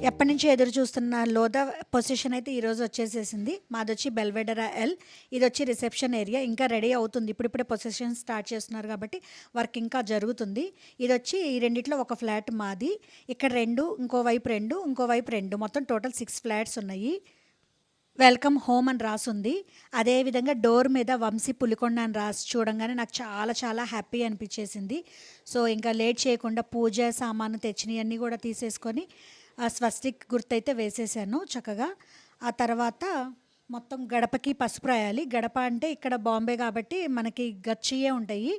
ఎప్పటి నుంచో ఎదురు చూస్తున్న లోదా పొజిషన్ అయితే ఈరోజు వచ్చేసేసింది. మాదొచ్చి బెల్వెడరా ఎల్. ఇదొచ్చి రిసెప్షన్ ఏరియా. ఇంకా రెడీ అవుతుంది. ఇప్పుడిప్పుడే పొజిషన్ స్టార్ట్ చేస్తున్నారు కాబట్టి వర్క్ ఇంకా జరుగుతుంది. ఇదొచ్చి ఈ రెండిట్లో ఒక ఫ్లాట్ మాది. ఇక్కడ 2, ఇంకోవైపు 2, ఇంకోవైపు 2, మొత్తం టోటల్ 6 ఫ్లాట్స్ ఉన్నాయి. వెల్కమ్ హోమ్ అని రాసుంది. అదేవిధంగా డోర్ మీద వంశీ పులికొండ అని రాసి చూడంగానే నాకు చాలా చాలా హ్యాపీ అనిపించేసింది. సో ఇంకా లేట్ చేయకుండా పూజ సామాను తెచ్చినవన్నీ కూడా తీసేసుకొని స్వస్తిక్ గుర్తయితే వేసేసాను చక్కగా. ఆ తర్వాత మొత్తం గడపకి పసుపు రాయాలి. గడప అంటే ఇక్కడ బాంబే కాబట్టి మనకి గచ్చియే ఉంటాయి.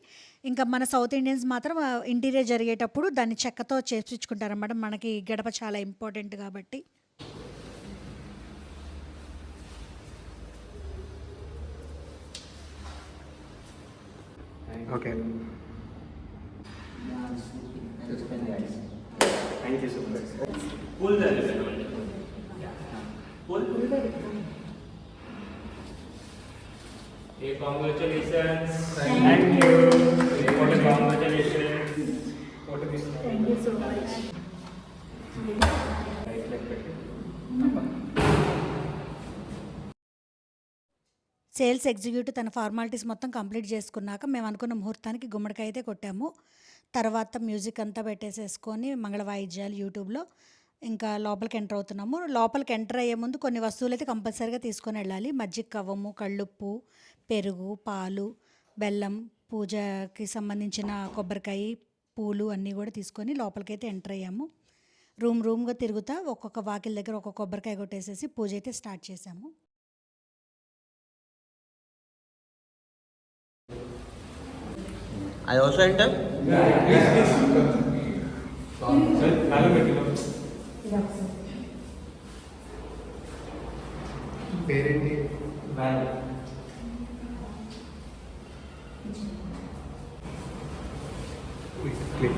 ఇంకా మన సౌత్ ఇండియన్స్ మాత్రం ఇంటీరియర్ జరిగేటప్పుడు దాన్ని చెక్కతో చేపించుకుంటారన్నమాట. మనకి గడప చాలా ఇంపార్టెంట్ కాబట్టి. Okay. Thank you so much. Pull the elephant. Pull. Hey, congratulations. Thank you. What a congratulations. What a business. Thank you so much. Sales executive తన ఫార్మాలిటీస్ మొత్తం కంప్లీట్ చేసుకున్నాక మేము అనుకున్న ముహూర్తానికి గుమ్మడికాయ అయితే కొట్టాము. తర్వాత మ్యూజిక్ అంతా పెట్టేసేసుకొని మంగళ వాయిద్యాలు యూట్యూబ్లో ఇంకా లోపలికి ఎంటర్ అవుతున్నాము. లోపలికి ఎంటర్ అయ్యే ముందు కొన్ని వస్తువులు అయితే కంపల్సరీగా తీసుకొని వెళ్ళాలి. మజ్జిగ కవ్వము, కళ్ళుప్పు, పెరుగు, పాలు, బెల్లం, పూజకి సంబంధించిన కొబ్బరికాయ, పూలు అన్నీ కూడా తీసుకొని లోపలికైతే ఎంటర్ అయ్యాము. రూమ్గా తిరుగుతా ఒక్కొక్క వాకిల దగ్గర ఒక్కొక్క కొబ్బరికాయ కొట్టేసేసి పూజ అయితే స్టార్ట్ చేసాము. I also enter? Parent. Click.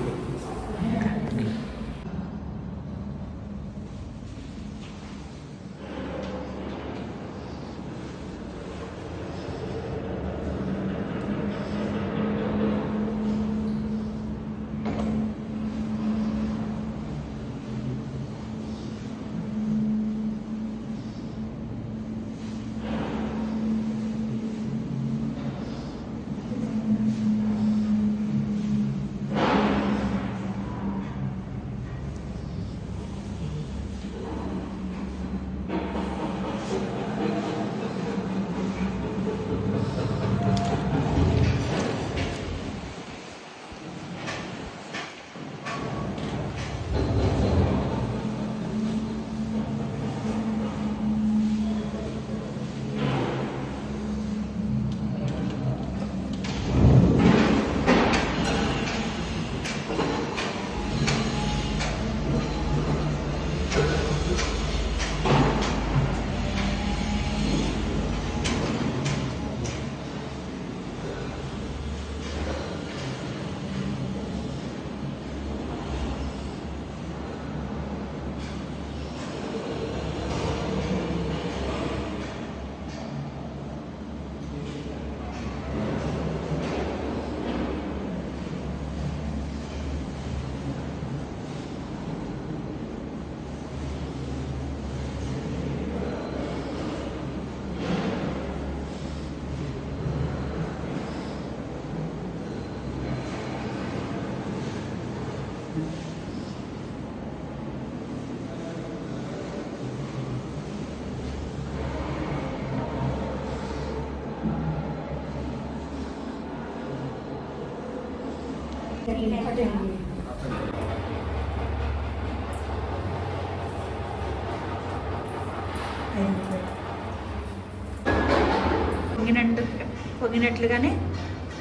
పొంగినట్లుగానే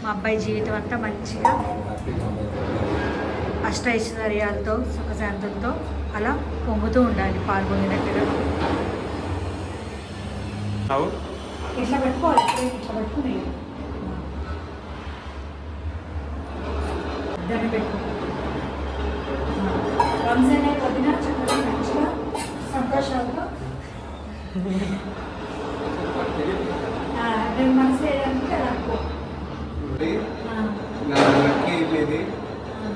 మా అబ్బాయి జీవితం అంతా మంచిగా అష్టైశ్వర్యాలతో సుఖశాంతులతో అలా పొంగుతూ ఉండాలి, పాలు పొంగినట్టుగా. ఇట్లా పెట్టుకోవాలి, ఇట్లా పెట్టుకుని దాన్ని పెట్టుకో. రంజాన్ పొద్దున చక్కగా మంచిగా సంతోషాలతో మనసు ఏదంటే అనుకో. నా లక్కీ ఇది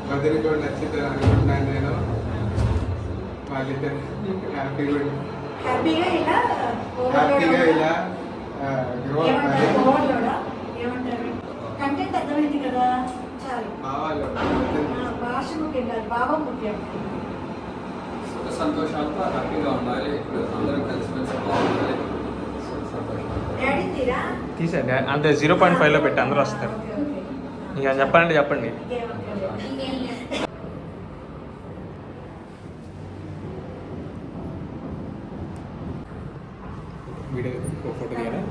వదిలికోండి నచ్చింది అనుకుంటున్నాను నేను. వాళ్ళిద్దరు హ్యాపీగా హ్యాపీగా ఇలా హ్యాపీగా ఇలా గ్రో ఏమంటారు ఓవర్లోడా ఏమంటారు కంటెంట్ అర్థమైంది కదా చాలు కావాలి భాష ముఖ్యం కాదు భావం ముఖ్యం సుఖ సంతోషాలతో హ్యాపీగా ఉండాలి. ఇప్పుడు అందరం కలిసిమెలిసి బాగుండాలి. సుఖ సంతోషాలతో డాడీ తీరా తీసండి అంతే 0.5లో పెట్టి అందరూ వస్తారు. ఓకే ఓకే ఇక చెప్పాలంటే చెప్పండి. ఇంకేం లేదు. వీడియో ఫోటో తీయాలా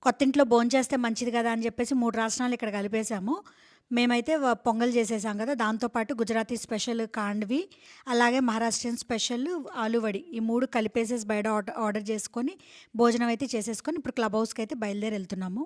కొత్తింట్లో భోంచేస్తే మంచిది కదా అని చెప్పేసి 3 రాష్ట్రాలు ఇక్కడ కలిపేసాము. మేమైతే పొంగల్ చేసేసాం కదా, దాంతోపాటు గుజరాతీ స్పెషల్ కాండ్వి, అలాగే మహారాష్ట్రియన్ స్పెషల్ ఆలూవడి, ఈ 3 కలిపేసేసి బయట ఆర్డర్ చేసుకొని భోజనం అయితే చేసేసుకొని ఇప్పుడు క్లబ్ హౌస్కి అయితే బయలుదేరి వెళ్తున్నాము.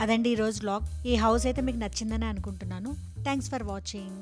అదండి ఈరోజు వ్లాగ్. ఈ హౌస్ అయితే మీకు నచ్చిందని అనుకుంటున్నాను. Thanks for watching.